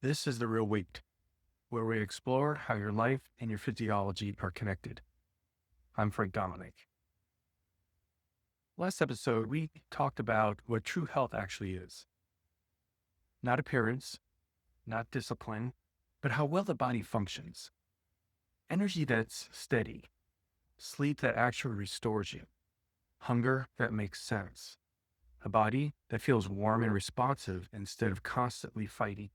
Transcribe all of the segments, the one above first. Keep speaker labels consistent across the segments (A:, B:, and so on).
A: This is The Real Weight, where we explore how your life and your physiology are connected. I'm Frank Dominick. Last episode, we talked about what true health actually is. Not appearance, not discipline, but how well the body functions. Energy that's steady, sleep that actually restores you, hunger that makes sense, a body that feels warm and responsive instead of constantly fighting.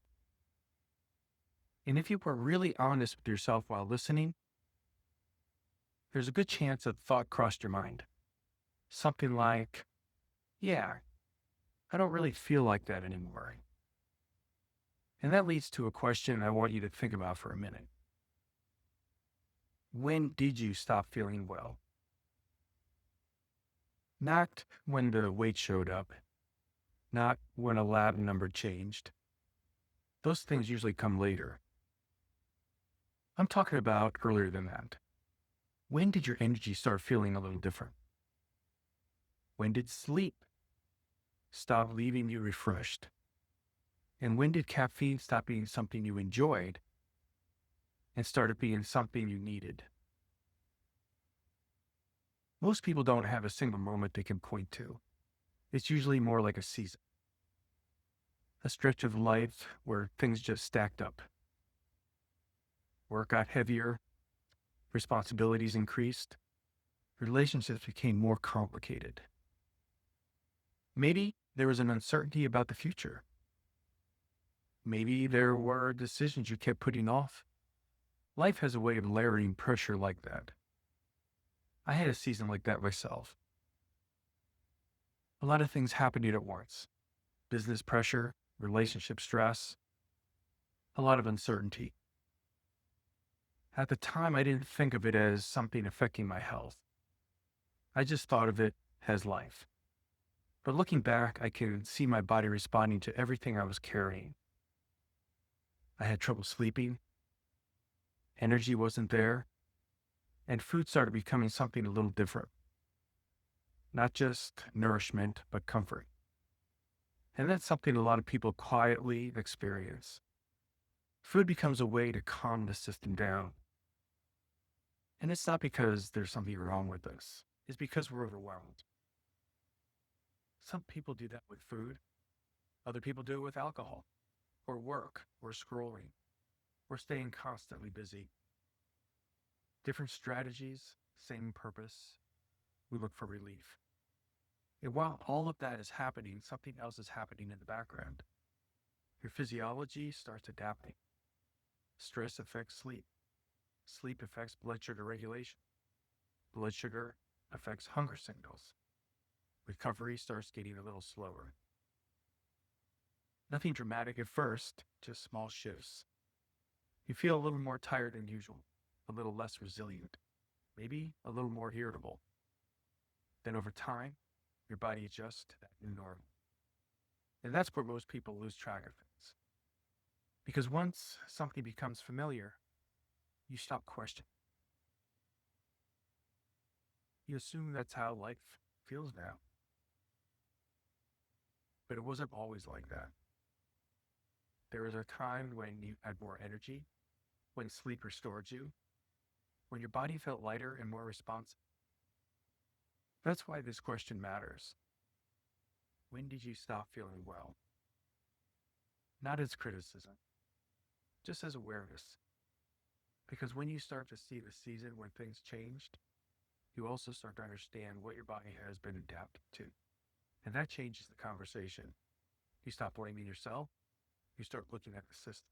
A: And if you were really honest with yourself while listening, there's a good chance a thought crossed your mind. Something like, yeah, I don't really feel like that anymore. And that leads to a question I want you to think about for a minute. When did you stop feeling well? Not when the weight showed up, not when a lab number changed. Those things usually come later. I'm talking about earlier than that. When did your energy start feeling a little different? When did sleep stop leaving you refreshed? And when did caffeine stop being something you enjoyed and started being something you needed? Most people don't have a single moment they can point to. It's usually more like a season, a stretch of life where things just stacked up. Work got heavier, responsibilities increased, relationships became more complicated. Maybe there was an uncertainty about the future. Maybe there were decisions you kept putting off. Life has a way of layering pressure like that. I had a season like that myself. A lot of things happening at once. Business pressure, relationship stress, a lot of uncertainty. At the time, I didn't think of it as something affecting my health. I just thought of it as life. But looking back, I can see my body responding to everything I was carrying. I had trouble sleeping, energy wasn't there, and food started becoming something a little different. Not just nourishment, but comfort. And that's something a lot of people quietly experience. Food becomes a way to calm the system down. And it's not because there's something wrong with us. It's because we're overwhelmed. Some people do that with food. Other people do it with alcohol, or work, or scrolling, or staying constantly busy. Different strategies, same purpose. We look for relief. And while all of that is happening, something else is happening in the background. Your physiology starts adapting. Stress affects sleep. Sleep affects blood sugar regulation. Blood sugar affects hunger signals. Recovery starts getting a little slower. Nothing dramatic at first, just small shifts. You feel a little more tired than usual, a little less resilient, maybe a little more irritable. Then over time, your body adjusts to that new normal. And that's where most people lose track of things. Because once something becomes familiar, you stop questioning. You assume that's how life feels now. But it wasn't always like that. There was a time when you had more energy, when sleep restored you, when your body felt lighter and more responsive. That's why this question matters. When did you stop feeling well? Not as criticism, just as awareness. Because when you start to see the season when things changed, you also start to understand what your body has been adapting to. And that changes the conversation. You stop blaming yourself, you start looking at the system.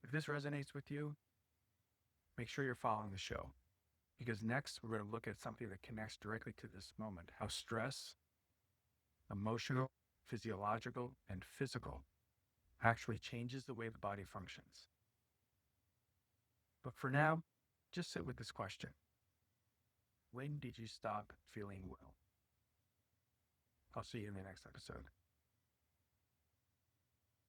A: If this resonates with you, make sure you're following the show. Because next, we're going to look at something that connects directly to this moment, how stress, emotional, physiological, and physical actually changes the way the body functions. But for now, just sit with this question. When did you stop feeling well? I'll see you in the next episode.